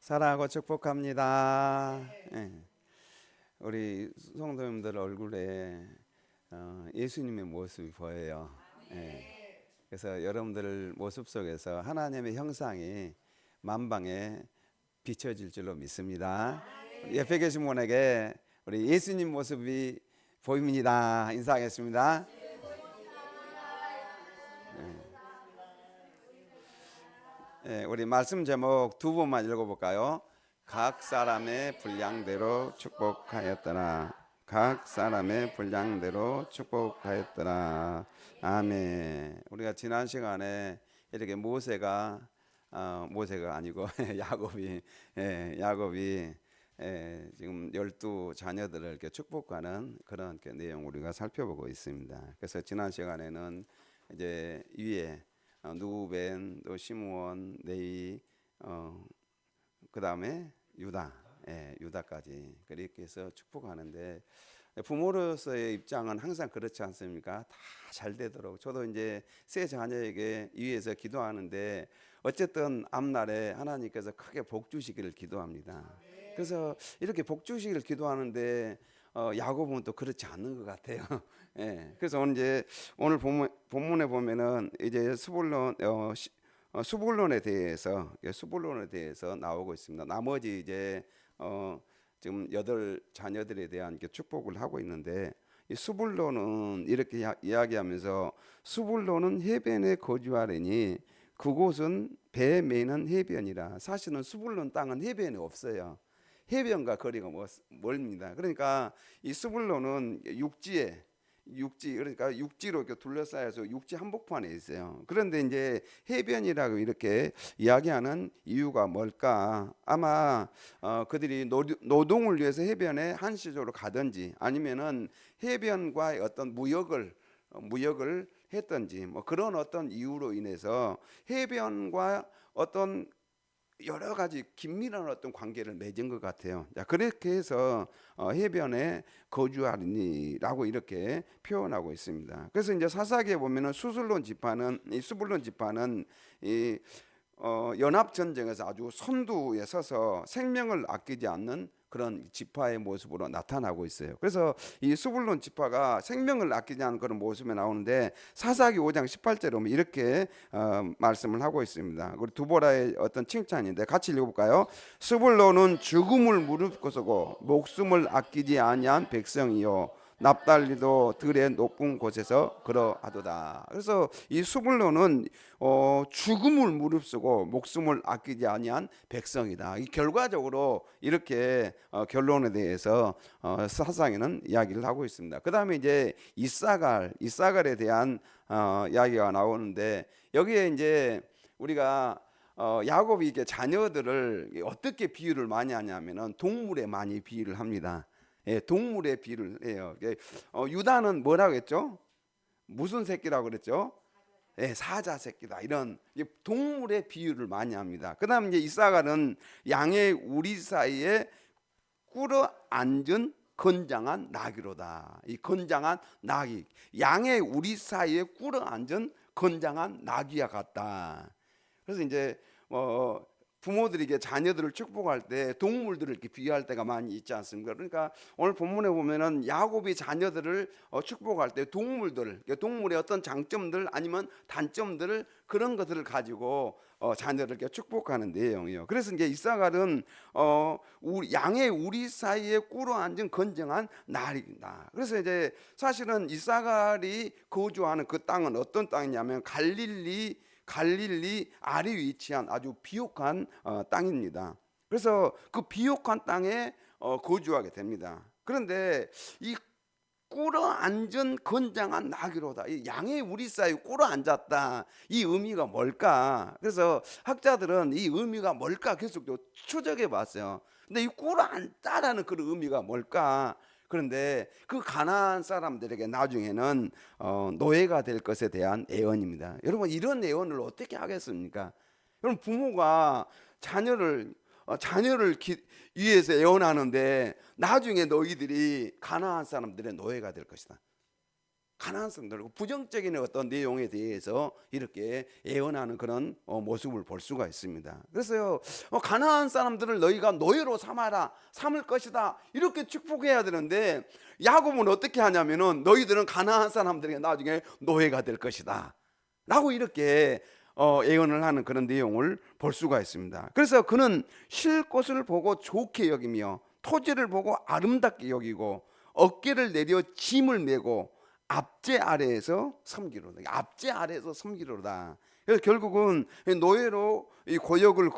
사랑하고 축복합니다. 예. 우리 성도님들 얼굴에 예수님의 모습이 보여요. 예. 그래서 여러분들 모습 속에서 하나님의 형상이 만방에 비춰질 줄로 믿습니다. 옆에 계신 분에게 우리 예수님 모습이 보입니다. 인사하겠습니다. 예, 우리 말씀 제목 두 번만 읽어볼까요? 각 사람의 분량대로 축복하였더라. 각 사람의 분량대로 축복하였더라. 아멘. 우리가 지난 시간에 이렇게 모세가 아니고 야곱이 지금 12 자녀들을 이렇게 축복하는 그런 이렇게 내용 우리가 살펴보고 있습니다. 그래서 지난 시간에는 이제 위에 누벤, 또 시므온, 레위, 그 다음에 유다, 유다까지 그렇게 해서 축복하는데, 부모로서의 입장은 항상 그렇지 않습니까? 다 잘 되도록. 저도 이제 세 자녀에게 위에서 기도하는데 어쨌든 앞날에 하나님께서 크게 복 주시기를 기도합니다. 그래서 이렇게 복 주시기를 기도하는데 야곱은 또 그렇지 않는 것 같아요. 예. 그래서 오늘 본문에 보면은 이제 수불론에 대해서 나오고 있습니다. 나머지 이제 지금 8 자녀들에 대한 축복을 하고 있는데, 이 수불론은 이렇게 이야기하면서, 수불론은 해변에 거주하려니 그곳은 배 매는 해변이라. 사실은 수불론 땅은 해변이 없어요. 해변과 거리가 멀습니다. 그러니까 이 스불론은 그러니까 육지로 이렇게 둘러싸여서 육지 한복판에 있어요. 그런데 이제 해변이라고 이렇게 이야기하는 이유가 뭘까? 아마 그들이 노동을 위해서 해변에 한시적으로 가든지, 아니면은 해변과 어떤 무역을 했든지, 뭐 그런 어떤 이유로 인해서 해변과 어떤 여러 가지 긴밀한 어떤 관계를 맺은 것 같아요. 자, 그렇게 해서 해변에 거주하리니라고 이렇게 표현하고 있습니다. 그래서 이제 사사기에 보면은 수불론 지파는 연합 전쟁에서 아주 선두에 서서 생명을 아끼지 않는 그런 지파의 모습으로 나타나고 있어요. 그래서 이 수불론 지파가 생명을 아끼지 않는 그런 모습에 나오는데, 사사기 5장 18절에 보면 이렇게 말씀을 하고 있습니다. 우리 두보라의 어떤 칭찬인데 같이 읽어볼까요? 수불론은 죽음을 무릅쓰고 목숨을 아끼지 아니한 백성이요, 납달리도 들의 높은 곳에서 그러하도다. 그래서 이 수불론은 죽음을 무릅쓰고 목숨을 아끼지 아니한 백성이다. 이 결과적으로 이렇게 결론에 대해서 사사기는 이야기를 하고 있습니다. 그 다음에 이제 이사갈에 대한 이야기가 나오는데, 여기에 이제 우리가 야곱이 이렇게 자녀들을 어떻게 비유를 많이 하냐면은 동물에 많이 비유를 합니다. 예, 동물의 비유를 해요. 유다는 뭐라고 했죠? 무슨 새끼라고 그랬죠? 예, 사자 새끼다. 이런 동물의 비유를 많이 합니다. 그다음 이제 이사갈은 양의 우리 사이에 꿇어 앉은 건장한 나귀로다. 이 건장한 나귀, 양의 우리 사이에 꿇어 앉은 건장한 나귀와 같다. 그래서 이제 부모들이 이게 자녀들을 축복할 때 동물들을 이렇게 비유할 때가 많이 있지 않습니까? 그러니까 오늘 본문에 보면은 야곱이 자녀들을 축복할 때 동물의 어떤 장점들 아니면 단점들을, 그런 것들을 가지고 자녀를 이렇게 축복하는 내용이에요. 그래서 이제 이사갈은 양의 우리 사이에 꿇어 앉은 건장한 나귀다. 그래서 이제 사실은 이사갈이 거주하는 그 땅은 어떤 땅이냐면 갈릴리 아래 위치한 아주 비옥한 땅입니다. 그래서 그 비옥한 땅에 거주하게 됩니다. 그런데 이 꿇어 앉은 건장한 나귀로다, 이 양의 우리 사이에 꿇어 앉았다, 이 의미가 뭘까? 그래서 학자들은 이 의미가 뭘까 계속 추적해 봤어요. 근데 이 꿇어 앉다라는 그 의미가 뭘까? 그런데 그 가나안 사람들에게 나중에는 노예가 될 것에 대한 예언입니다. 여러분, 이런 예언을 어떻게 하겠습니까? 여러분, 부모가 자녀를 위해서 예언하는데 나중에 너희들이 가나안 사람들의 노예가 될 것이다. 가난한 사람들, 부정적인 어떤 내용에 대해서 이렇게 예언하는 그런 모습을 볼 수가 있습니다. 그래서요, 가난한 사람들을 너희가 노예로 삼을 것이다, 이렇게 축복해야 되는데 야곱은 어떻게 하냐면은 너희들은 가난한 사람들에게 나중에 노예가 될 것이다 라고 이렇게 예언을 하는 그런 내용을 볼 수가 있습니다. 그래서 그는 쉴 곳을 보고 좋게 여기며 토지를 보고 아름답게 여기고 어깨를 내려 짐을 메고 압제 아래에서 섬기로다. 압제 아래에서 섬기로다. 그래서 결국은 노예로 이 고역을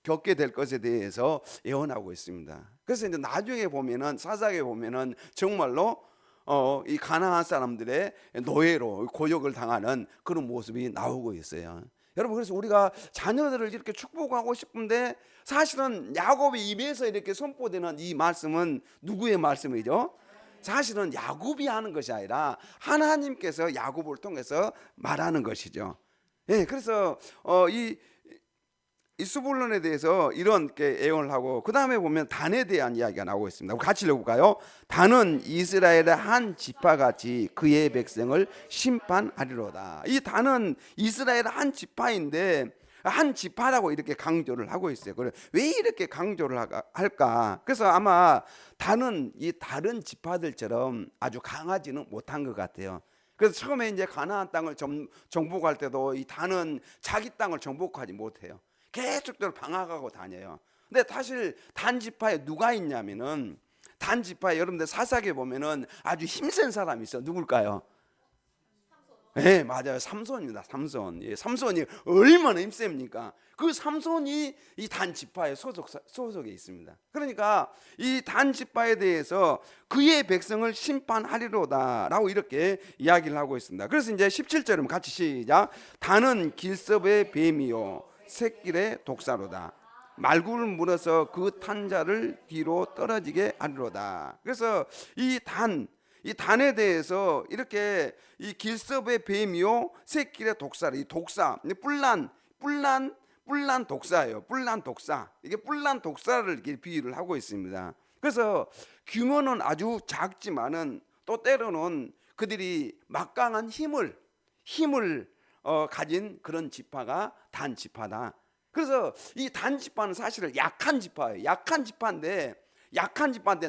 겪게 될 것에 대해서 예언하고 있습니다. 그래서 이제 나중에 보면은 사사기에 보면은 정말로 이 가나안 사람들의 노예로 고역을 당하는 그런 모습이 나오고 있어요. 여러분, 그래서 우리가 자녀들을 이렇게 축복하고 싶은데 사실은 야곱의 입에서 이렇게 선포되는 이 말씀은 누구의 말씀이죠? 사실은 야곱이 하는 것이 아니라 하나님께서 야곱을 통해서 말하는 것이죠. 예, 그래서 이 스불론에 대해서 이런 예언을 하고, 그 다음에 보면 단에 대한 이야기가 나오고 있습니다. 같이 읽어볼까요? 단은 이스라엘의 한 지파같이 그의 백성을 심판하리로다. 이 단은 이스라엘의 한 지파인데 한 지파라고 이렇게 강조를 하고 있어요. 그래, 왜 이렇게 강조를 할까? 그래서 아마 단은 이 다른 지파들처럼 아주 강하지는 못한 것 같아요. 그래서 처음에 이제 가나안 땅을 정복할 때도 이 단은 자기 땅을 정복하지 못해요. 계속적으로 방황하고 다녀요. 근데 사실 단 지파에 누가 있냐면은, 단 지파에 여러분들 사사기에 보면은 아주 힘센 사람이 있어. 누굴까요? 네, 맞아요. 삼손입니다. 삼손. 예, 삼손이 얼마나 힘셉니까? 그 삼손이 이 단 지파의 소속에 있습니다. 그러니까 이 단 지파에 대해서 그의 백성을 심판하리로다라고 이렇게 이야기를 하고 있습니다. 그래서 이제 17절은 같이 시작. 단은 길섭의 뱀이요 샛길의 독사로다. 말구를 물어서 그 탄자를 뒤로 떨어지게 하리로다. 그래서 이 단에 대해서 이렇게 이 길섭의 뱀이요 샛길의 독사라. 이 독사, 뿔난 독사예요. 뿔난 독사. 이게 뿔난 독사를 이렇게 비유를 하고 있습니다. 그래서 규모는 아주 작지만은 또 때로는 그들이 막강한 힘을 가진 그런 지파가 단 지파다. 그래서 이 단 지파는 사실은 약한 지파예요. 약한 지파인데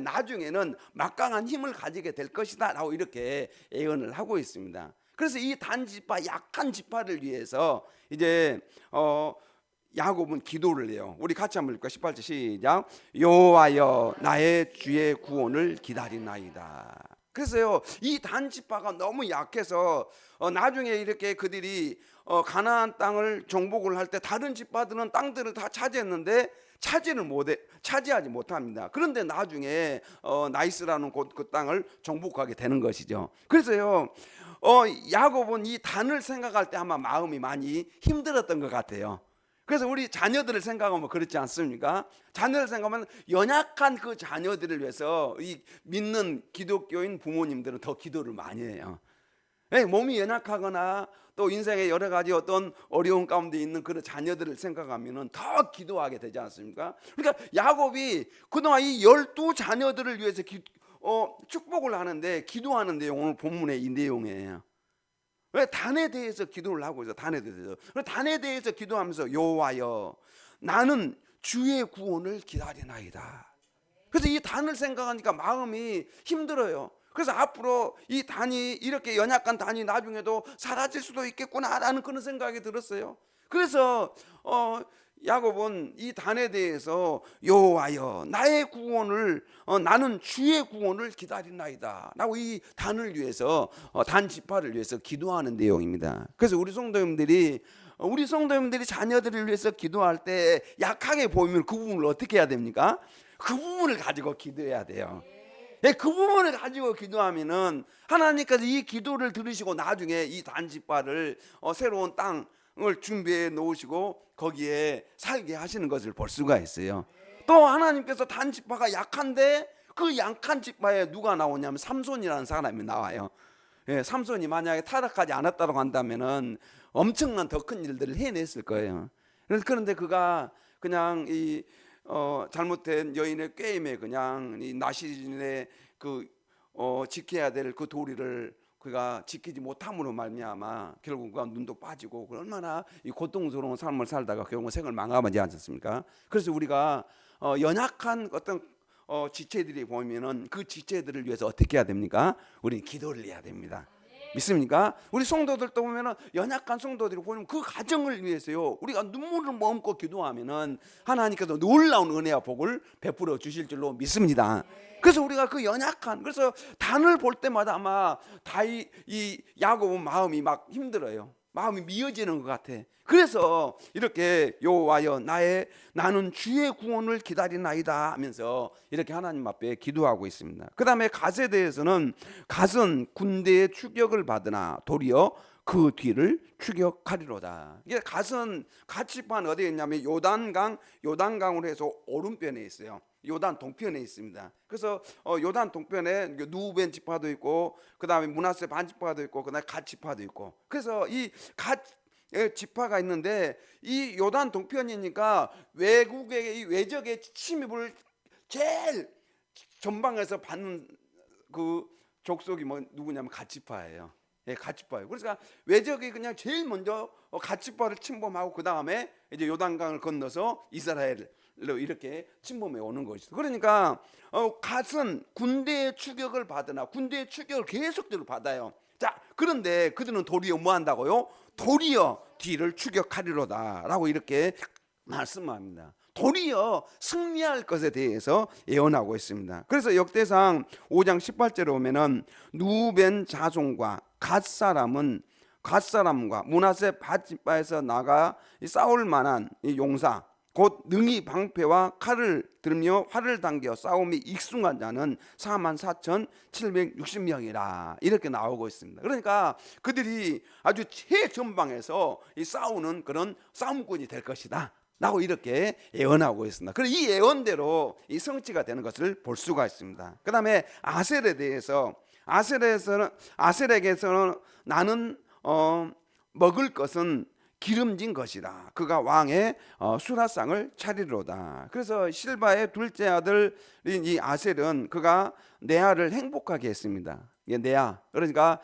나중에는 막강한 힘을 가지게 될 것이다 라고 이렇게 예언을 하고 있습니다. 그래서 이 단 지파, 약한 지파를 위해서 이제 야곱은 기도를 해요. 우리 같이 한번 읽을까? 18절 시작. 여호와여 나의 주의 구원을 기다리나이다. 그래서요, 이 단 지파가 너무 약해서 나중에 이렇게 그들이 가나안 땅을 정복을 할 때 다른 지파들은 땅들을 다 차지했는데 차지하지 못합니다. 그런데 나중에 나이스라는 곳 그 땅을 정복하게 되는 것이죠. 그래서요, 야곱은 이 단을 생각할 때 아마 마음이 많이 힘들었던 것 같아요. 그래서 우리 자녀들을 생각하면 그렇지 않습니까? 자녀를 생각하면 연약한 그 자녀들을 위해서 이 믿는 기독교인 부모님들은 더 기도를 많이 해요. 몸이 연약하거나 또 인생의 여러 가지 어떤 어려운 가운데 있는 그런 자녀들을 생각하면 더 기도하게 되지 않습니까? 그러니까 야곱이 그동안 이 12자녀들을 위해서 축복을 하는데 기도하는 내용, 오늘 본문의 이 내용이에요. 왜? 단에 대해서 기도를 하고 있어. 단에 대해서 기도하면서 여호와여 나는 주의 구원을 기다리나이다. 그래서 이 단을 생각하니까 마음이 힘들어요. 그래서 앞으로 이 단이, 이렇게 연약한 단이 나중에도 사라질 수도 있겠구나라는 그런 생각이 들었어요. 그래서 야곱은 이 단에 대해서 여호와여 나의 구원을 나는 주의 구원을 기다리나이다 라고 이 단을 위해서 단 지파를 위해서 기도하는 내용입니다. 그래서 우리 성도님들이 자녀들을 위해서 기도할 때 약하게 보이면 그 부분을 어떻게 해야 됩니까? 그 부분을 가지고 기도해야 돼요. 그 부분을 가지고 기도하면은 하나님께서 이 기도를 들으시고 나중에 이 단 지파를 새로운 땅을 준비해 놓으시고 거기에 살게 하시는 것을 볼 수가 있어요. 또 하나님께서 단 지파가 약한데 그 약한 지파에 누가 나오냐면 삼손이라는 사람이 나와요. 삼손이 만약에 타락하지 않았다고 한다면은 엄청난 더 큰 일들을 해냈을 거예요. 그런데 그가 그냥 이 잘못된 여인의 꾀임에 그냥 이 나시린의 지켜야 될 그 도리를 그가 지키지 못함으로 말미암아 결국 그가 눈도 빠지고 얼마나 이 고통스러운 삶을 살다가 결국 생을 망가지 않습니까? 그래서 우리가 연약한 어떤 지체들이 보면은 그 지체들을 위해서 어떻게 해야 됩니까? 우리는 기도를 해야 됩니다. 믿습니까? 우리 성도들도 보면은 연약한 성도들이 보면 그 가정을 위해서요 우리가 눈물을 머금고 기도하면은 하나님께서 놀라운 은혜와 복을 베풀어 주실 줄로 믿습니다. 그래서 우리가 그 연약한, 그래서 단을 볼 때마다 아마 이 야곱은 마음이 막 힘들어요. 마음이 미어지는 것 같아. 그래서 이렇게 여호와여 나는 주의 구원을 기다리나이다 하면서 이렇게 하나님 앞에 기도하고 있습니다. 그 다음에 갓에 대해서는 갓은 군대의 추격을 받으나 도리어 그 뒤를 추격하리로다. 이게 갓은 갓 지파는 어디에 있냐면 요단강으로 해서 오른편에 있어요. 요단 동편에 있습니다. 그래서 요단 동편에 누벤 지파도 있고, 그 다음에 므낫세 반 지파도 있고, 그 다음에 갓 지파도 있고. 그래서 이 갓 지파가 있는데 이 요단 동편이니까 외국의 외적의 침입을 제일 전방에서 받는 그 족속이 누구냐면 갓 지파예요. 예, 갓 지파예요. 그러니까 외적이 그냥 제일 먼저 갓 지파를 침범하고 그 다음에 이제 요단강을 건너서 이스라엘로 이렇게 침범해 오는 것이죠. 그러니까 갓은 군대의 추격을 받으나 군대의 추격을 계속적으로 받아요. 자, 그런데 그들은 도리어 뭐 한다고요? 도리어 뒤를 추격하리로다라고 이렇게 말씀합니다. 도리어 승리할 것에 대해서 예언하고 있습니다. 그래서 역대상 5장 18절에 보면은 누벤 자손과 갓 사람과 므낫세 밭 지파에서 나가 싸울 만한 이 용사 곧 능히 방패와 칼을 들며 활을 당겨 싸움이 익숙한 자는 44,760명이라 이렇게 나오고 있습니다. 그러니까 그들이 아주 최전방에서 싸우는 그런 싸움꾼이 될 것이다 라고 이렇게 예언하고 있습니다. 그래서 이 예언대로 이 성취가 되는 것을 볼 수가 있습니다. 그 다음에 아셀에 대해서 아셀에게서는 나는 먹을 것은 기름진 것이다. 그가 왕의 수라상을 차리로다. 그래서 실바의 둘째 아들인 이 아셀은 그가 레아를 행복하게 했습니다. 레아, 그러니까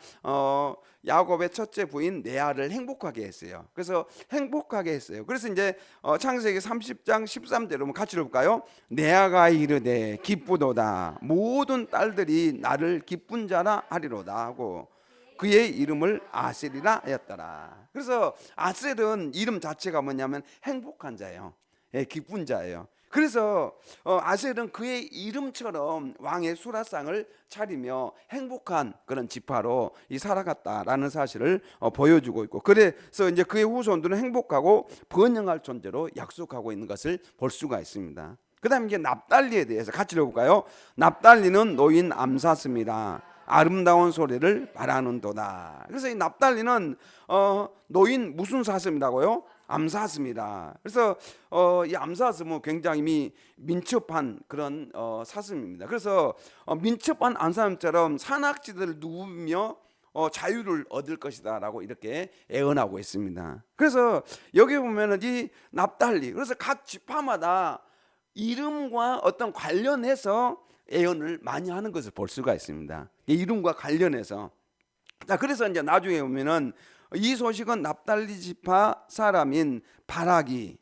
야곱의 첫째 부인 레아를 행복하게 했어요. 그래서 행복하게 했어요. 그래서 이제 창세기 30장 13절로 같이 읽을까요? 레아가 이르되 기쁘도다. 모든 딸들이 나를 기쁜 자라 하리로다 하고 그의 이름을 아셀이라 하였더라. 그래서 아셀은 이름 자체가 뭐냐면 행복한 자예요. 예, 기쁜 자예요. 그래서 아셀은 그의 이름처럼 왕의 수라상을 차리며 행복한 그런 지파로 살아갔다라는 사실을 보여주고 있고, 그래서 이제 그의 후손들은 행복하고 번영할 존재로 약속하고 있는 것을 볼 수가 있습니다. 그 다음에 이제 납달리에 대해서 같이 읽어볼까요? 납달리는 노인 암사스입니다. 아름다운 소리를 바라는도다. 그래서 이 납달리는 노인 무슨 사슴이라고요? 암사슴이다. 그래서 이 암사슴은 굉장히 민첩한 그런 사슴입니다. 그래서 민첩한 암사슴처럼 산악지대를 누우며 자유를 얻을 것이다라고 이렇게 예언하고 있습니다. 그래서 여기 보면은 이 납달리, 그래서 각 지파마다 이름과 어떤 관련해서 예언을 많이 하는 것을 볼 수가 있습니다. 이름과 관련해서. 자, 그래서 이제 나중에 보면은 이 소식은 납달리 지파 사람인 바락이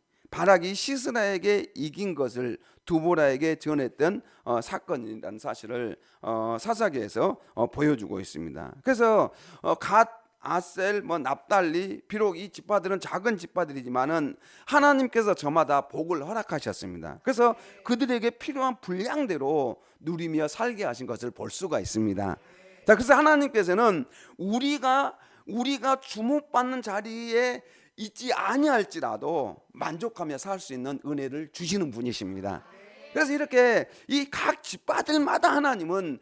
시스라에게 이긴 것을 두보라에게 전했던 사건이라는 사실을 사사기에서 보여주고 있습니다. 그래서 갓, 아셀, 납달리, 비록 이 지파들은 작은 지파들이지만은 하나님께서 저마다 복을 허락하셨습니다. 그래서 그들에게 필요한 분량대로 누리며 살게 하신 것을 볼 수가 있습니다. 자, 그래서 하나님께서는 우리가 주목받는 자리에 있지 아니할지라도 만족하며 살 수 있는 은혜를 주시는 분이십니다. 그래서 이렇게 이 각 지파들마다 하나님은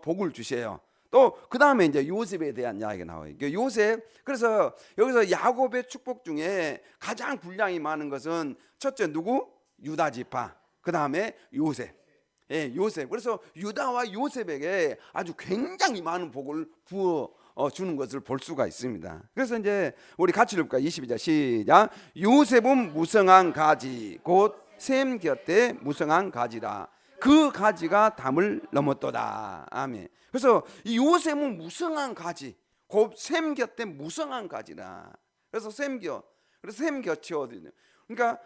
복을 주셔요. 또 그 다음에 이제 요셉에 대한 이야기가 나와요. 요셉, 그래서 여기서 야곱의 축복 중에 가장 분량이 많은 것은 첫째 누구? 유다 지파. 그 다음에 요셉. 예, 요셉. 그래서 유다와 요셉에게 아주 굉장히 많은 복을 부어 주는 것을 볼 수가 있습니다. 그래서 이제 우리 같이 읽을까요? 22절 시작. 요셉은 무성한 가지 곧 셈 곁에 무성한 가지라. 그 가지가 담을 넘었도다. 아멘. 그래서 이 요셉은 무성한 가지, 곧 샘 곁에 무성한 가지라. 그래서 샘 곁이 어디냐? 그러니까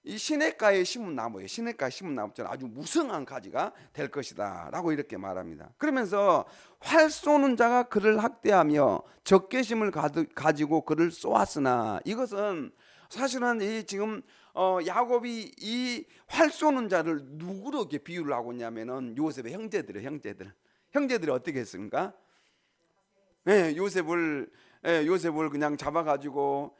이 시냇가에 심은 나무예요. 시냇가에 심은 나무처럼 아주 무성한 가지가 될 것이다라고 이렇게 말합니다. 그러면서 활 쏘는 자가 그를 학대하며 적개심을 가지고 그를 쏘았으나, 이것은 사실은 이 지금 야곱이 이 활 쏘는 자를 누구로 이렇게 비유를 하고 있냐면은 요셉의 형제들이 어떻게 했습니까? 요셉을 그냥 잡아가지고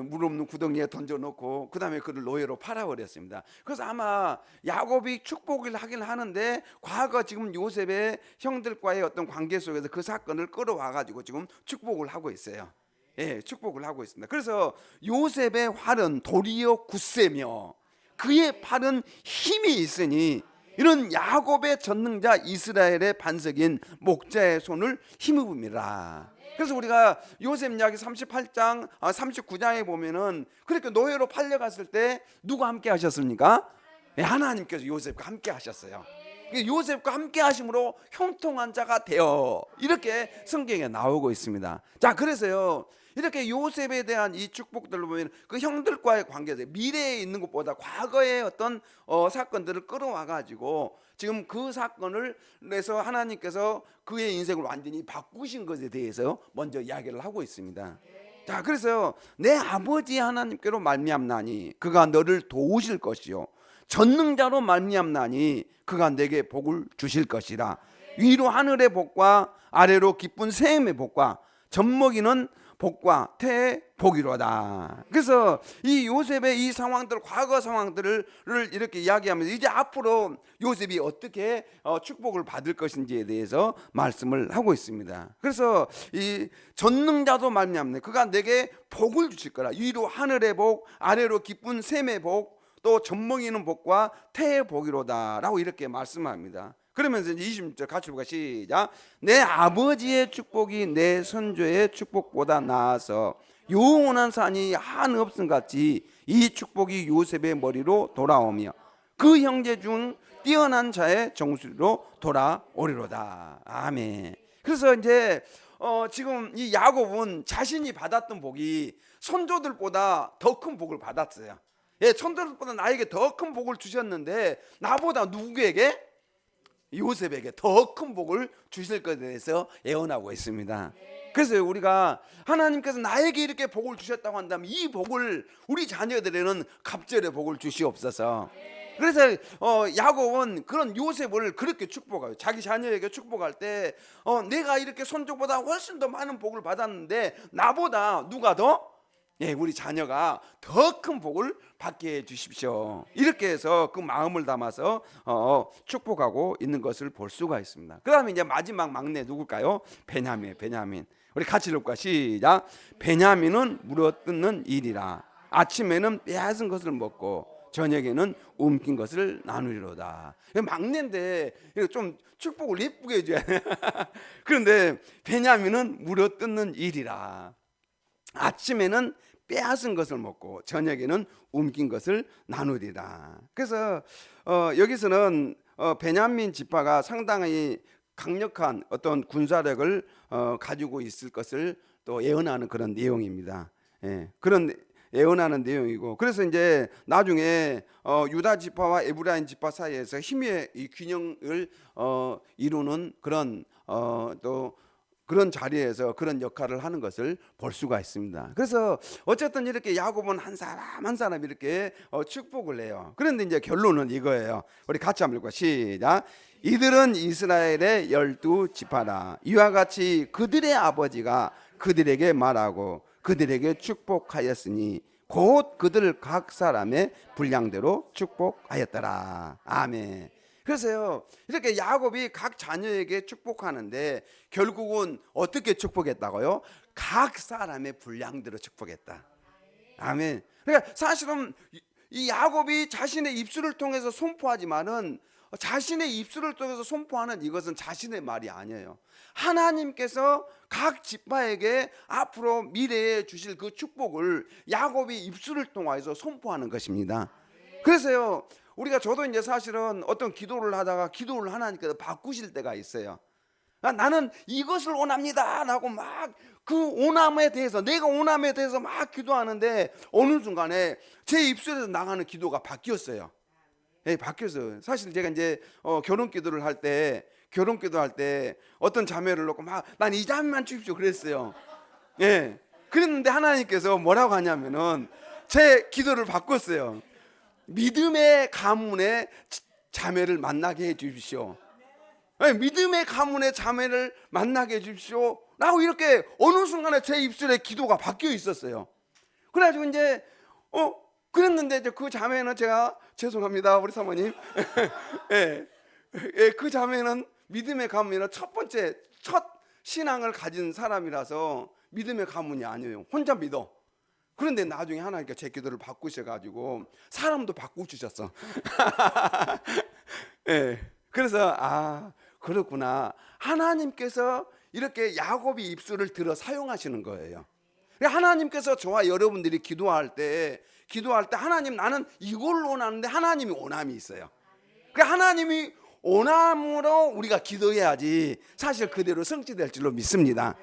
물 없는 구덩이에 던져놓고 그 다음에 그를 노예로 팔아버렸습니다. 그래서 아마 야곱이 축복을 하긴 하는데 과거 지금 요셉의 형들과의 어떤 관계 속에서 그 사건을 끌어와가지고 지금 축복을 하고 있어요. 축복을 하고 있습니다. 그래서 요셉의 활은 도리어 굳세며 그의 팔은 힘이 있으니 이런 야곱의 전능자 이스라엘의 반석인 목자의 손을 힘입음이라. 그래서 우리가 요셉 이야기 38장 39장에 보면은 그렇게 노예로 팔려갔을 때 누가 함께 하셨습니까? 하나님께서 요셉과 함께 하셨어요. 요셉과 함께 하심으로 형통한 자가 되어, 이렇게 성경에 나오고 있습니다. 자, 그래서요 이렇게 요셉에 대한 이 축복들을 보면 그 형들과의 관계에서 미래에 있는 것보다 과거의 어떤 사건들을 끌어와 가지고 지금 그 사건을 내서 하나님께서 그의 인생을 완전히 바꾸신 것에 대해서 먼저 이야기를 하고 있습니다. 자, 그래서 내 아버지 하나님께로 말미암나니 그가 너를 도우실 것이요 전능자로 말미암나니 그가 내게 복을 주실 것이라. 위로 하늘의 복과 아래로 기쁜 샘의 복과 젖먹이는 복과 태의 복이로다. 그래서 이 요셉의 이 상황들, 과거 상황들을 이렇게 이야기하면서 이제 앞으로 요셉이 어떻게 축복을 받을 것인지에 대해서 말씀을 하고 있습니다. 그래서 이 전능자도 말미암네 그가 내게 복을 주실 거라. 위로 하늘의 복, 아래로 기쁜 샘의 복, 또 젖먹이는 복과 태의 복이로다 라고 이렇게 말씀합니다. 그러면서 이제 20절 같이 볼까? 시작. 내 아버지의 축복이 내 선조의 축복보다 나아서 영원한 산이 한없음 같이 이 축복이 요셉의 머리로 돌아오며 그 형제 중 뛰어난 자의 정수리로 돌아오리로다. 아멘. 그래서 이제 지금 이 야곱은 자신이 받았던 복이 선조들보다 더 큰 복을 받았어요. 선조들보다 나에게 더 큰 복을 주셨는데 나보다 누구에게? 요셉에게 더 큰 복을 주실 것에 대해서 예언하고 있습니다. 그래서 우리가 하나님께서 나에게 이렇게 복을 주셨다고 한다면 이 복을 우리 자녀들에는 갑절의 복을 주시옵소서. 그래서 야곱은 그런 요셉을 그렇게 축복해요. 자기 자녀에게 축복할 때 내가 이렇게 손주보다 훨씬 더 많은 복을 받았는데 나보다 누가 더? 우리 자녀가 더 큰 복을 받게 해 주십시오. 이렇게 해서 그 마음을 담아서 축복하고 있는 것을 볼 수가 있습니다. 그 다음에 이제 마지막 막내 누굴까요? 베냐민. 우리 같이 읽을까? 시작. 베냐민은 물어뜯는 일이라. 아침에는 빼앗은 것을 먹고 저녁에는 움킨 것을 나누리로다. 막내인데 좀 축복을 예쁘게 해줘야 돼. 그런데 베냐민은 물어뜯는 일이라. 아침에는 빼앗은 것을 먹고 저녁에는 움킨 것을 나누리라. 그래서 여기서는 베냐민 지파가 상당히 강력한 어떤 군사력을 가지고 있을 것을 또 예언하는 그런 내용입니다. 그런 예언하는 내용이고, 그래서 이제 나중에 유다 지파와 에브라임 지파 사이에서 힘의 이 균형을 이루는 그런 또 그런 자리에서 그런 역할을 하는 것을 볼 수가 있습니다. 그래서 어쨌든 이렇게 야곱은 한 사람 한 사람 이렇게 축복을 해요. 그런데 이제 결론은 이거예요. 우리 같이 한번 읽고 시작. 이들은 이스라엘의 12지파라. 이와 같이 그들의 아버지가 그들에게 말하고 그들에게 축복하였으니 곧 그들 각 사람의 분량대로 축복하였더라. 아멘. 그래서요 이렇게 야곱이 각 자녀에게 축복하는데 결국은 어떻게 축복했다고요? 각 사람의 분량대로 축복했다. 아멘. 그러니까 사실은 이 야곱이 자신의 입술을 통해서 선포하지만은 자신의 입술을 통해서 선포하는 이것은 자신의 말이 아니에요. 하나님께서 각 지파에게 앞으로 미래에 주실 그 축복을 야곱이 입술을 통해서 선포하는 것입니다. 그래서요, 우리가 저도 이제 사실은 어떤 기도를 하다가 기도를 하나님께서 바꾸실 때가 있어요. 나는 이것을 원합니다 하고 막 그 원함에 대해서, 내가 원함에 대해서 막 기도하는데 어느 순간에 제 입술에서 나가는 기도가 바뀌었어요. 예, 바뀌었어요. 사실 제가 이제 결혼 기도를 할 때, 어떤 자매를 놓고 막 난 이 자매만 주십시오 그랬어요. 예, 그랬는데 하나님께서 뭐라고 하냐면은 제 기도를 바꿨어요. 믿음의 가문의 자매를 만나게 해 주십시오. 네, 믿음의 가문의 자매를 만나게 해 주십시오 라고 이렇게 어느 순간에 제 입술에 기도가 바뀌어 있었어요. 그래가지고 이제 그랬는데 이제 그 자매는, 제가 죄송합니다 우리 사모님, 예, 예, 그 자매는 믿음의 가문이라 첫 신앙을 가진 사람이라서 믿음의 가문이 아니에요. 혼자 믿어. 그런데 나중에 하나님께 제 기도를 바꾸셔가지고 사람도 바꾸주셨어. 예, 그래서 그렇구나. 하나님께서 이렇게 야곱이 입술을 들어 사용하시는 거예요. 하나님께서 저와 여러분들이 기도할 때 하나님, 나는 이걸 원하는데 하나님이 원함이 있어요. 하나님이 원함으로 우리가 기도해야지 사실 그대로 성취될 줄로 믿습니다.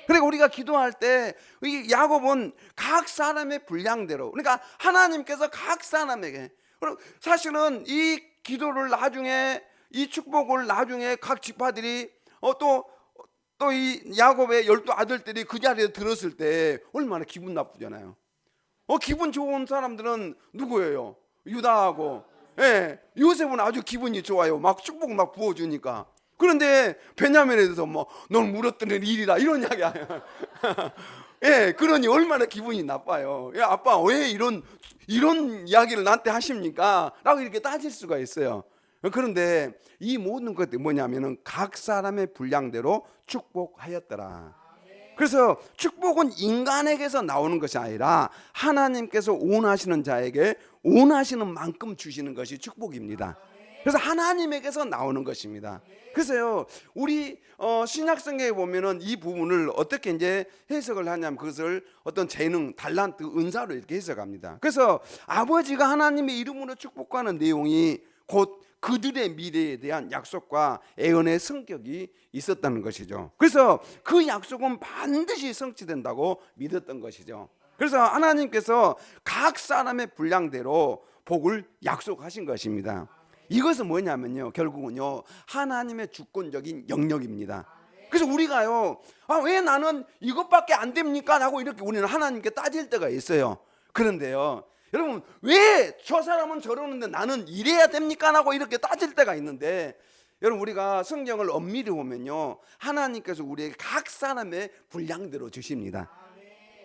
그러니까 우리가 기도할 때 이 야곱은 각 사람의 분량대로, 그러니까 하나님께서 각 사람에게, 사실은 이 기도를 나중에, 이 축복을 나중에 각 지파들이 또 이 야곱의 12 아들들이 그 자리에 들었을 때 얼마나 기분 나쁘잖아요. 기분 좋은 사람들은 누구예요? 유다하고, 예, 요셉은 아주 기분이 좋아요. 막 축복 막 부어주니까. 그런데 베냐민에 대해서 널 물어뜯는 일이라 이런 이야기야. 예, 그러니 얼마나 기분이 나빠요. 야, 아빠 왜 이런 이야기를 나한테 하십니까? 라고 이렇게 따질 수가 있어요. 그런데 이 모든 것들이 뭐냐면은 각 사람의 분량대로 축복하였더라. 그래서 축복은 인간에게서 나오는 것이 아니라 하나님께서 원하시는 자에게 원하시는 만큼 주시는 것이 축복입니다. 그래서 하나님에게서 나오는 것입니다. 그래서요, 우리 신약 성경에 보면은 이 부분을 어떻게 이제 해석을 하냐면 그것을 어떤 재능, 달란트, 은사로 이렇게 해석합니다. 그래서 아버지가 하나님의 이름으로 축복하는 내용이 곧 그들의 미래에 대한 약속과 애언의 성격이 있었다는 것이죠. 그래서 그 약속은 반드시 성취된다고 믿었던 것이죠. 그래서 하나님께서 각 사람의 분량대로 복을 약속하신 것입니다. 이것은 뭐냐면요, 결국은요, 하나님의 주권적인 영역입니다. 그래서 우리가요, 왜 나는 이것밖에 안 됩니까? 라고 이렇게 우리는 하나님께 따질 때가 있어요. 그런데요, 여러분, 왜 저 사람은 저러는데 나는 이래야 됩니까? 라고 이렇게 따질 때가 있는데, 여러분, 우리가 성경을 엄밀히 보면요, 하나님께서 우리에게 각 사람의 분량대로 주십니다.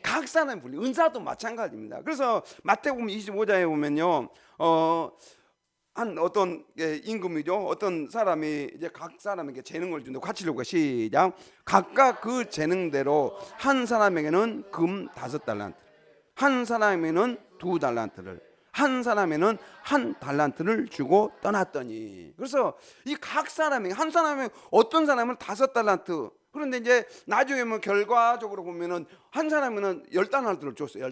각 사람의 분량, 은사도 마찬가지입니다. 그래서 마태복음 25장에 보면요, 한 어떤 임금이죠, 어떤 사람이 이제 각 사람에게 재능을 준다고, 같이 읽어볼까요? 시작. 각각 그 재능대로 한 사람에게는 금 5달란트, 한 사람에게는 2달란트를, 한 사람에는 1달란트를 주고 떠났더니. 그래서 이 각 사람에게, 한 사람에, 어떤 사람은 5달란트, 그런데 이제 나중에 결과적으로 보면은 한 사람에는 10달란트를 줬어요.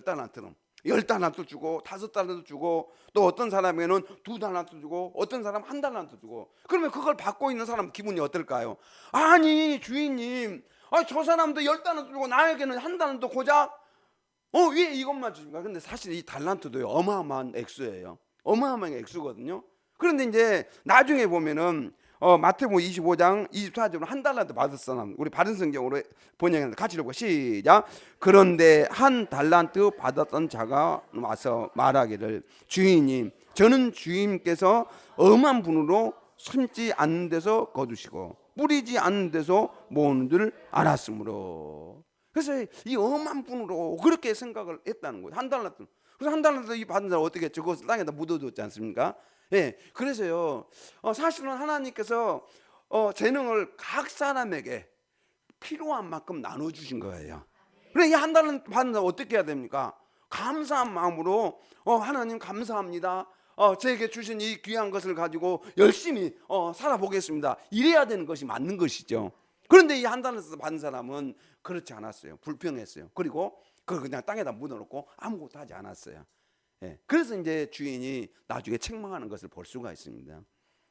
10달란트 주고 5달란트 주고, 또 어떤 사람에게는 2달란트 주고, 어떤 사람 1달란트 주고. 그러면 그걸 받고 있는 사람 기분이 어떨까요? 아니 주인님, 저 사람도 10달란트 주고 나에게는 1달란트 고작 왜 이것만 주십니까? 근데 사실 이 달란트도요, 어마어마한 액수예요. 어마어마한 액수거든요. 그런데 이제 나중에 보면은 마태복음 25장 24절로 1달란트 받았어. 우리 바른 성경으로 번역했는데 같이 읽고 시작. 그런데 1달란트 받았던 자가 와서 말하기를, 주인님, 저는 주인께서 엄한 분으로 심지 않는 데서 거두시고 뿌리지 않는 데서 모으는 줄 알았으므로. 그래서 이 엄한 분으로 그렇게 생각을 했다는 거예요. 1달란트. 그래서 1달란트 이 받은 사람 어떻게 했죠? 그것을 땅에다 묻어뒀지 않습니까? 예, 그래서요, 사실은 하나님께서 재능을 각 사람에게 필요한 만큼 나눠주신 거예요. 그래, 이 1달란트 받은 사람 어떻게 해야 됩니까? 감사한 마음으로 하나님 감사합니다. 제게 주신 이 귀한 것을 가지고 열심히 살아보겠습니다. 이래야 되는 것이 맞는 것이죠. 그런데 이 1달란트 받은 사람은 그렇지 않았어요. 불평했어요. 그리고 그걸 그냥 땅에다 묻어놓고 아무것도 하지 않았어요. 예. 그래서 이제 주인이 나중에 책망하는 것을 볼 수가 있습니다.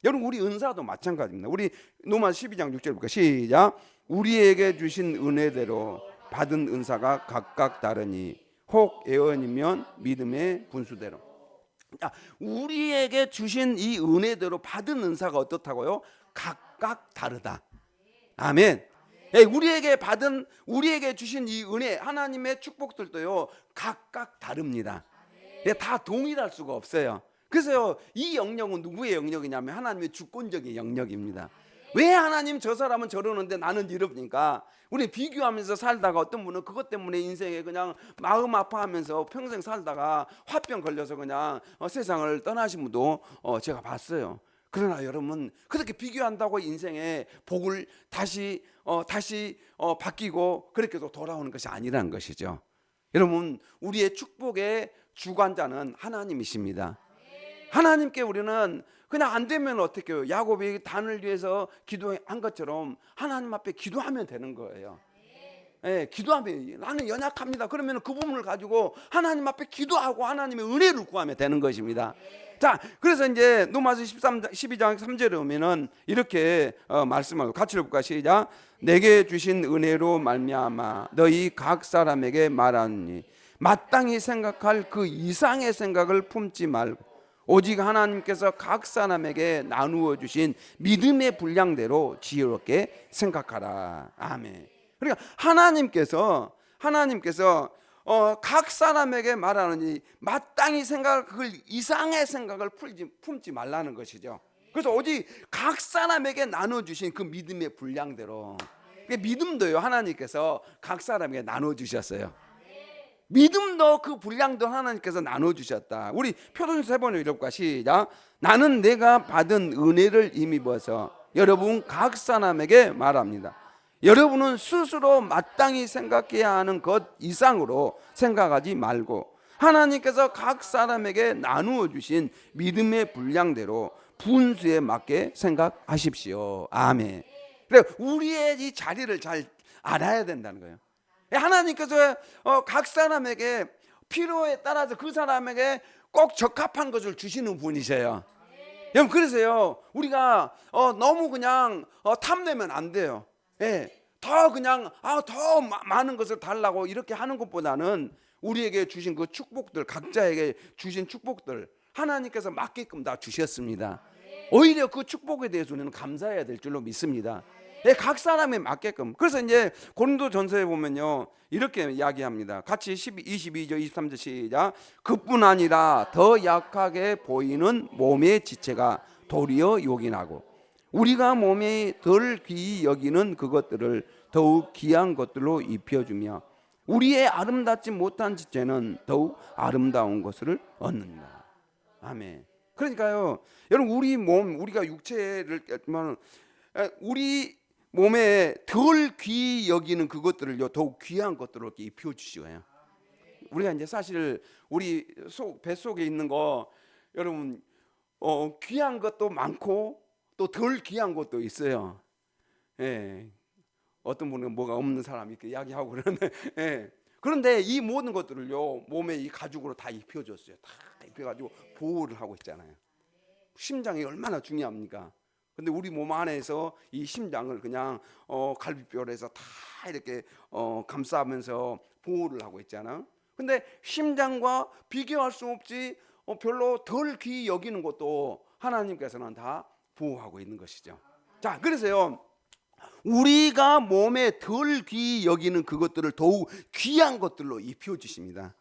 여러분 우리 은사도 마찬가지입니다. 우리 로마 12장 6절 볼까요? 시작. 우리에게 주신 은혜대로 받은 은사가 각각 다르니 혹 예언이면 믿음의 분수대로. 우리에게 주신 이 은혜대로 받은 은사가 어떻다고요? 각각 다르다. 아멘. 우리에게 주신 이 은혜, 하나님의 축복들도요 각각 다릅니다. 다 동일할 수가 없어요. 그래서 이 영역은 누구의 영역이냐면 하나님의 주권적인 영역입니다. 왜 하나님 저 사람은 저러는데 나는 이럽니까? 우리 비교하면서 살다가 어떤 분은 그것 때문에 인생에 그냥 마음 아파하면서 평생 살다가 화병 걸려서 그냥 세상을 떠나신 분도 제가 봤어요. 그러나 여러분 그렇게 비교한다고 인생의 복을 다시 바뀌고 그렇게 또 돌아오는 것이 아니라는 것이죠. 여러분 우리의 축복의 주관자는 하나님이십니다. 하나님께 우리는 그냥 안 되면 어떻게 해요? 야곱이 단을 위해서 기도한 것처럼 하나님 앞에 기도하면 되는 거예요. 예, 기도하면 나는 연약합니다. 그러면 그 부분을 가지고 하나님 앞에 기도하고 하나님의 은혜를 구하면 되는 것입니다. 자, 그래서 이제 로마서 12장 3절에 오면은 이렇게 말씀하고 같이 읽을까? 시작. 내게 주신 은혜로 말미암아 너희 각 사람에게 말하니 마땅히 생각할 그 이상의 생각을 품지 말고 오직 하나님께서 각 사람에게 나누어 주신 믿음의 분량대로 지혜롭게 생각하라. 아멘. 그러니까 하나님께서 각 사람에게 말하느니 마땅히 생각할 그 이상의 생각을 품지 말라는 것이죠. 그래서 오직 각 사람에게 나눠 주신 그 믿음의 분량대로. 믿음도요 하나님께서 각 사람에게 나눠 주셨어요. 믿음도 그 분량도 하나님께서 나눠주셨다. 우리 표준세 번을 읽을까? 시작. 나는 내가 받은 은혜를 힘입어서 여러분 각 사람에게 말합니다. 여러분은 스스로 마땅히 생각해야 하는 것 이상으로 생각하지 말고 하나님께서 각 사람에게 나누어 주신 믿음의 분량대로 분수에 맞게 생각하십시오. 아멘. 그래 우리의 이 자리를 잘 알아야 된다는 거예요. 하나님께서 각 사람에게 필요에 따라서 그 사람에게 꼭 적합한 것을 주시는 분이세요. 여러분 그래서요 우리가 너무 그냥 탐내면 안 돼요. 더 그냥 더 많은 것을 달라고 이렇게 하는 것보다는 우리에게 주신 그 축복들, 각자에게 주신 축복들 하나님께서 맞게끔 다 주셨습니다. 오히려 그 축복에 대해서 우리는 감사해야 될 줄로 믿습니다. 각 사람에 맞게끔. 그래서 이제 고린도전서에 보면요 이렇게 이야기합니다. 같이 22절 23절 시작. 그뿐 아니라 더 약하게 보이는 몸의 지체가 도리어 요긴하고 우리가 몸에 덜 귀히 여기는 그것들을 더욱 귀한 것들로 입혀주며 우리의 아름답지 못한 지체는 더욱 아름다운 것을 얻는다. 아멘. 그러니까요 여러분 우리 몸 우리가 육체를 우리 몸에 덜 귀히 여기는 그것들을요 더욱 귀한 것들로 이렇게 입혀주시고요. 우리가 이제 사실 우리 뱃속에 있는 거 여러분 귀한 것도 많고 또 덜 귀한 것도 있어요. 어떤 분은 뭐가 없는 사람이 이렇게 이야기하고 그러는데 그런데 이 모든 것들을요 몸에 이 가죽으로 다 입혀줬어요. 다 입혀가지고 보호를 하고 있잖아요. 심장이 얼마나 중요합니까? 근데 우리 몸 안에서 이 심장을 그냥 갈비뼈에서 다 이렇게 감싸면서 보호를 하고 있잖아. 근데 심장과 비교할 수 없이 별로 덜 귀히 여기는 것도 하나님께서는 다 보호하고 있는 것이죠. 자, 그래서요 우리가 몸에 덜 귀히 여기는 그것들을 더욱 귀한 것들로 입혀주십니다.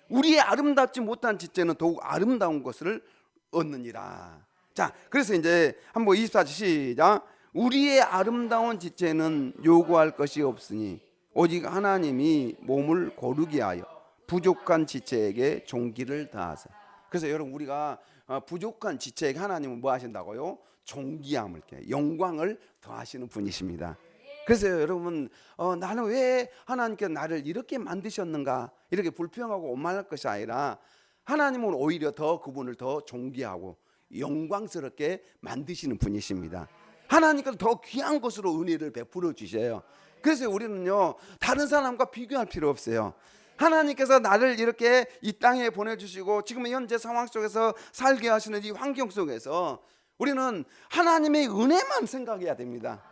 우리의 아름답지 못한 지체는 더욱 아름다운 것을 얻느니라. 자, 그래서 이제 한번 24절 시작. 우리의 아름다운 지체는 요구할 것이 없으니 오직 하나님이 몸을 고르게 하여 부족한 지체에게 존귀를 다하사. 그래서 여러분 우리가 부족한 지체에게 하나님은 뭐 하신다고요? 존귀함을, 영광을 더하시는 분이십니다. 그래서 여러분 나는 왜 하나님께서 나를 이렇게 만드셨는가 이렇게 불평하고 오만할 것이 아니라 하나님은 오히려 더 그분을 더 존귀하고 영광스럽게 만드시는 분이십니다. 하나님께서 더 귀한 것으로 은혜를 베풀어 주셔요. 그래서 우리는요 다른 사람과 비교할 필요 없어요. 하나님께서 나를 이렇게 이 땅에 보내주시고 지금 현재 상황 속에서 살게 하시는 이 환경 속에서 우리는 하나님의 은혜만 생각해야 됩니다.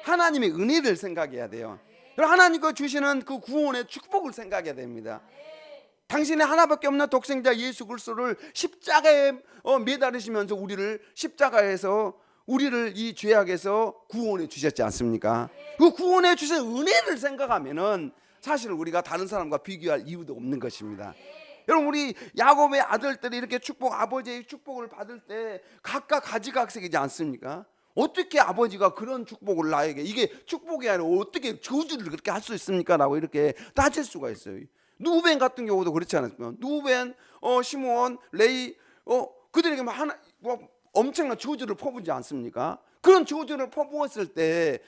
하나님의 은혜를 생각해야 돼요. 하나님께 주시는 그 구원의 축복을 생각해야 됩니다. 당신의 하나밖에 없는 독생자 예수 그리스도를 십자가에 매달으시면서 우리를 십자가에서 우리를 이 죄악에서 구원해 주셨지 않습니까? 그 구원해 주신 은혜를 생각하면은 사실 우리가 다른 사람과 비교할 이유도 없는 것입니다. 여러분, 우리 야곱의 아들들이 이렇게 아버지의 축복을 받을 때 각각 가지각색이지 않습니까? 어떻게 아버지가 그런 축복을 나에게, 이게 축복이 아니라 어떻게 저주를 그렇게 할 수 있습니까? 라고 이렇게 따질 수가 있어요. 누벤 같은 경우도 그렇지 않습니까? 누벤, 시므온, 레위, 그들에게 엄청난 저주를 퍼부지 않습니까? 그런 저주를 퍼부었을 때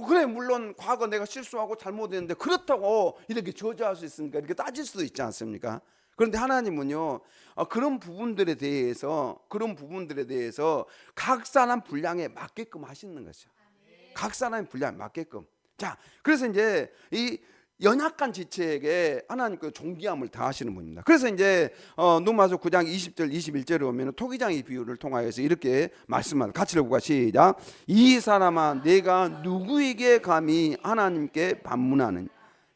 그래, 물론 과거 내가 실수하고 잘못했는데 그렇다고 이렇게 저주할 수 있습니까? 이렇게 따질 수도 있지 않습니까? 그런데 하나님은요, 그런 부분들에 대해서 각 사람 분량에 맞게끔 하시는 거죠. 각 사람의 분량에 맞게끔. 자, 그래서 이제 이 연약한 지체에게 하나님께서 존귀함을 다하시는 분입니다. 그래서 이제 누가복음 9장 20절 21절에 보면 토기장의 비유를 통하여서 이렇게 말씀을 같이 읽어보고 시작. 이 사람아, 내가 누구에게 감히 하나님께 반문하느냐?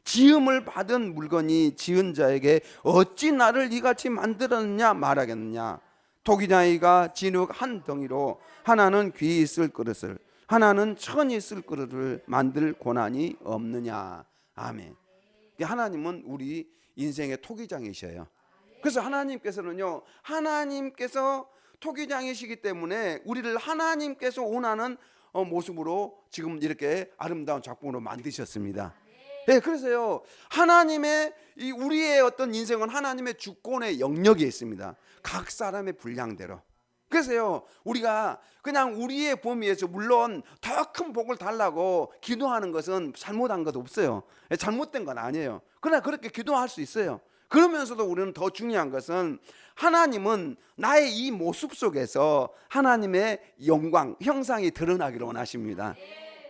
지음을 받은 물건이 지은 자에게 어찌 나를 이같이 만들었느냐 말하겠느냐? 토기장이가 진흙 한 덩이로 하나는 귀히 쓸 그릇을, 하나는 천이 쓸 그릇을 만들 고난이 없느냐? 아멘. 하나님은 우리 인생의 토기장이셔요. 그래서 하나님께서는요, 하나님께서 토기장이시기 때문에 우리를 하나님께서 원하는 모습으로 지금 이렇게 아름다운 작품으로 만드셨습니다. 네, 그래서요, 하나님의 우리의 어떤 인생은 하나님의 주권의 영역에 있습니다. 각 사람의 분량대로. 그래서요, 우리가 그냥 우리의 범위에서, 물론 더 큰 복을 달라고 기도하는 것은 잘못한 것 없어요. 잘못된 건 아니에요. 그러나 그렇게 기도할 수 있어요. 그러면서도 우리는 더 중요한 것은 하나님은 나의 이 모습 속에서 하나님의 영광, 형상이 드러나기를 원하십니다.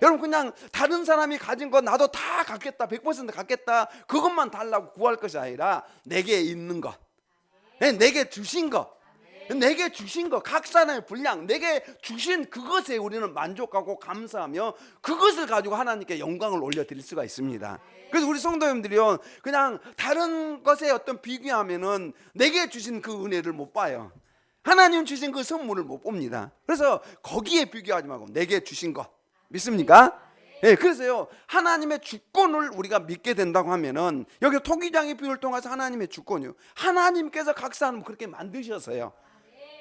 여러분, 그냥 다른 사람이 가진 것 나도 다 갖겠다, 100% 갖겠다, 그것만 달라고 구할 것이 아니라 내게 있는 것, 내게 주신 것, 각 사람의 분량, 내게 주신 그것에 우리는 만족하고 감사하며 그것을 가지고 하나님께 영광을 올려드릴 수가 있습니다. 그래서 우리 성도님들이요, 그냥 다른 것에 어떤 비교하면은 내게 주신 그 은혜를 못 봐요. 하나님 주신 그 선물을 못 봅니다. 그래서 거기에 비교하지 말고 내게 주신 것 믿습니까? 예, 그래서요, 하나님의 주권을 우리가 믿게 된다고 하면은, 여기 토기장의 비유를 통해서 하나님의 주권이요, 하나님께서 각 사람을 그렇게 만드셨어요.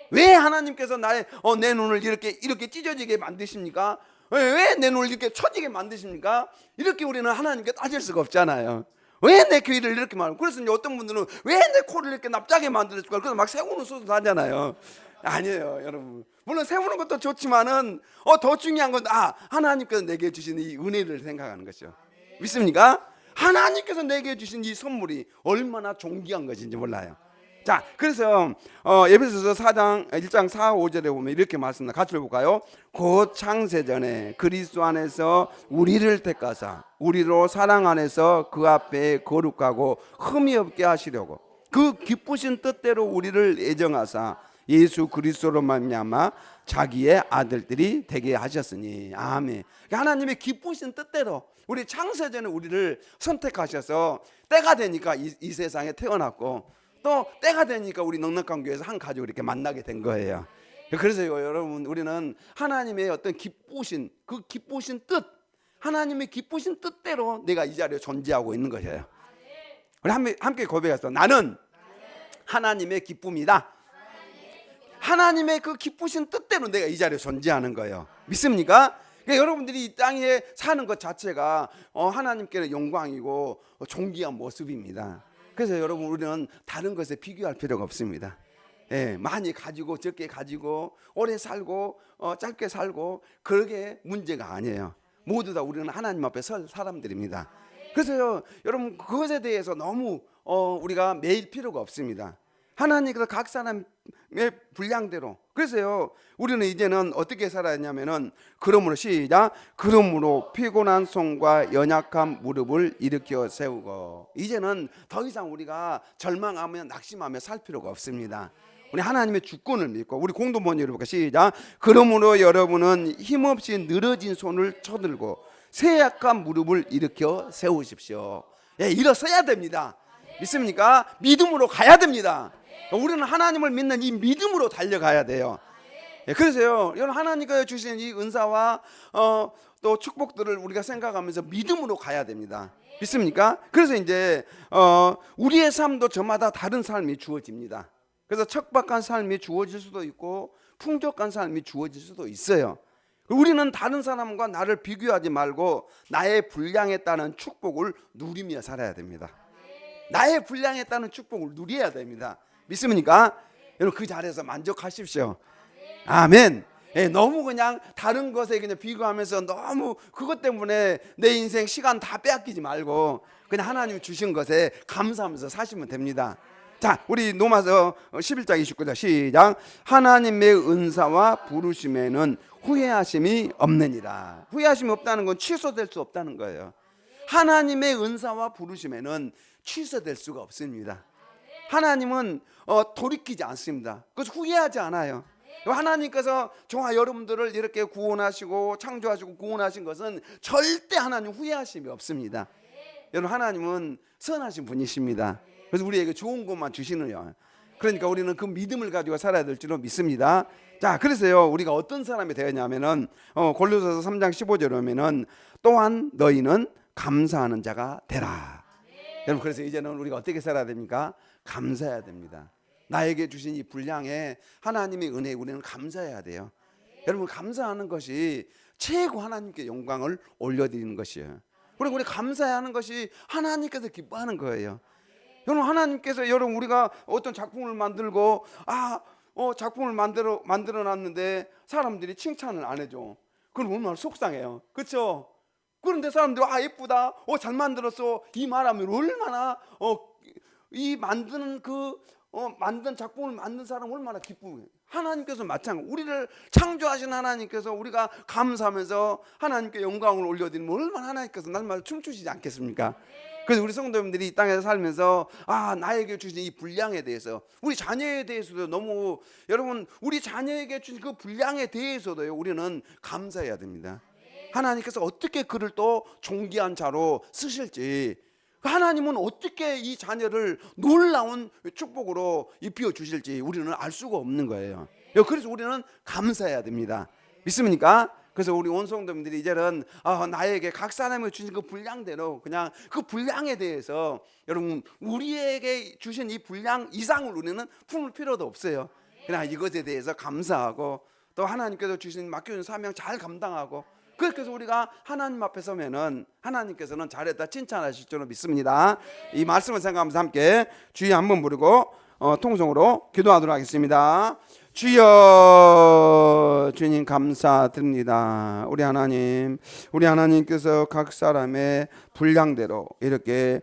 왜 하나님께서 내 눈을 이렇게 찢어지게 만드십니까? 왜 내 눈을 이렇게 처지게 만드십니까? 이렇게 우리는 하나님께 따질 수가 없잖아요. 왜 내 귀를 이렇게 말하고, 그래서 이제 어떤 분들은 왜 내 코를 이렇게 납작하게 만들었을까? 그래서 막 세우는 소리도 하잖아요. 아니에요, 여러분. 물론 세우는 것도 좋지만은 더 중요한 건 하나님께서 내게 주신 이 은혜를 생각하는 것이죠. 믿습니까? 하나님께서 내게 주신 이 선물이 얼마나 존귀한 것인지 몰라요. 자, 그래서 에베소서 4장 1장 4, 5절에 보면 이렇게 말씀합니다. 같이 읽어볼까요? 곧 창세전에 그리스도 안에서 우리를 택하사 우리로 사랑 안에서 그 앞에 거룩하고 흠이 없게 하시려고 그 기쁘신 뜻대로 우리를 애정하사 예수 그리스도로 말미암아 자기의 아들들이 되게 하셨으니. 아멘. 하나님의 기쁘신 뜻대로 우리 창세전에 우리를 선택하셔서 때가 되니까 이 세상에 태어났고, 또 때가 되니까 우리 넉넉한 교회에서 한 가족을 이렇게 만나게 된 거예요. 그래서 여러분, 우리는 하나님의 어떤 기쁘신 그 기쁘신 뜻, 하나님의 기쁘신 뜻대로 내가 이 자리에 존재하고 있는 것이에요. 우리 함께 고백해서, 나는 하나님의 기쁨이다. 하나님의 그 기쁘신 뜻대로 내가 이 자리에 존재하는 거예요. 믿습니까? 그러니까 여러분들이 이 땅에 사는 것 자체가 하나님께는 영광이고 존귀한 모습입니다. 그래서 여러분, 우리는 다른 것에 비교할 필요가 없습니다. 예, 많이 가지고 적게 가지고 오래 살고 짧게 살고 그게 문제가 아니에요. 모두 다 우리는 하나님 앞에 설 사람들입니다. 그래서 여러분, 그것에 대해서 너무 우리가 매일 필요가 없습니다. 하나님께서 각 사람의 분량대로. 그래서요, 우리는 이제는 어떻게 살아야 하냐면은, 그러므로 시작. 그러므로 피곤한 손과 연약한 무릎을 일으켜 세우고. 이제는 더 이상 우리가 절망하며 낙심하며 살 필요가 없습니다. 우리 하나님의 주권을 믿고, 우리 공동번역 여러분과 시작. 그러므로 여러분은 힘없이 늘어진 손을 쳐들고 쇠약한 무릎을 일으켜 세우십시오. 예, 일어서야 됩니다. 믿습니까? 믿음으로 가야 됩니다. 우리는 하나님을 믿는 이 믿음으로 달려가야 돼요. 예, 그래서요, 여러분, 하나님께서 주신 이 은사와 또 축복들을 우리가 생각하면서 믿음으로 가야 됩니다. 믿습니까? 그래서 이제 우리의 삶도 저마다 다른 삶이 주어집니다. 그래서 척박한 삶이 주어질 수도 있고 풍족한 삶이 주어질 수도 있어요. 우리는 다른 사람과 나를 비교하지 말고 나의 분량에 따른 축복을 누리며 살아야 됩니다. 나의 분량에 따른 축복을 누려야 됩니다. 믿습니까? 여러분, 그 자리에서 만족하십시오. 아멘. 예, 너무 그냥 다른 것에 그냥 비교하면서 너무 그것 때문에 내 인생 시간 다 빼앗기지 말고 그냥 하나님이 주신 것에 감사하면서 사시면 됩니다. 자, 우리 로마서 11장 29절 시작. 하나님의 은사와 부르심에는 후회하심이 없느니라. 후회하심이 없다는 건 취소될 수 없다는 거예요. 하나님의 은사와 부르심에는 취소될 수가 없습니다. 하나님은 돌이키지 않습니다. 그래서 후회하지 않아요. 하나님께서 저와 여러분들을 이렇게 구원하시고 창조하시고 구원하신 것은 절대 하나님 후회하심이 없습니다. 여러분, 하나님은 선하신 분이십니다. 그래서 우리에게 좋은 것만 주시느냐. 그러니까 우리는 그 믿음을 가지고 살아야 될 줄로 믿습니다. 자, 그래서요, 우리가 어떤 사람이 되었냐면은 골로새서 3장 15절에 보면은 또한 너희는 감사하는 자가 되라. 여러분, 그래서 이제는 우리가 어떻게 살아야 됩니까? 감사해야 됩니다. 나에게 주신 이 분량에 하나님의 은혜에 우리는 감사해야 돼요. 여러분, 감사하는 것이 최고 하나님께 영광을 올려드리는 것이에요. 그리고 우리 감사하는 것이 하나님께서 기뻐하는 거예요. 여러분, 하나님께서 여러분 우리가 어떤 작품을 만들고 작품을 만들어 놨는데 사람들이 칭찬을 안 해줘. 그럼 얼마나 속상해요. 그렇죠? 그런데 사람들이 예쁘다, 잘 만들었어, 이 말하면 얼마나 이 만드는 만든 작품을 만든 사람 얼마나 기쁘게. 하나님께서 마찬가지. 우리를 창조하신 하나님께서 우리가 감사하면서 하나님께 영광을 올려드리면 얼마나 하나님께서 날마다 춤추시지 않겠습니까? 그래서 우리 성도님들이 이 땅에서 살면서 나에게 주신 이 분량에 대해서, 우리 자녀에 대해서도 너무, 여러분, 우리 자녀에게 주신 그 분량에 대해서도요, 우리는 감사해야 됩니다. 하나님께서 어떻게 그를 또 존귀한 자로 쓰실지, 하나님은 어떻게 이 자녀를 놀라운 축복으로 입혀 주실지 우리는 알 수가 없는 거예요. 그래서 우리는 감사해야 됩니다. 믿습니까? 그래서 우리 온 성도님들이 이제는 나에게 각 사람이 주신 그 분량대로 그냥 그 분량에 대해서, 여러분, 우리에게 주신 이 분량 이상을 우리는 품을 필요도 없어요. 그냥 이것에 대해서 감사하고 또 하나님께서 주신 맡겨준 사명 잘 감당하고, 그래서 우리가 하나님 앞에 서면은 하나님께서는 잘했다 칭찬하실 줄로 믿습니다. 이 말씀을 생각하면서 함께 주여 한번 부르고 통성으로 기도하도록 하겠습니다. 주여, 주님 감사드립니다. 우리 하나님께서 각 사람의 분량대로 이렇게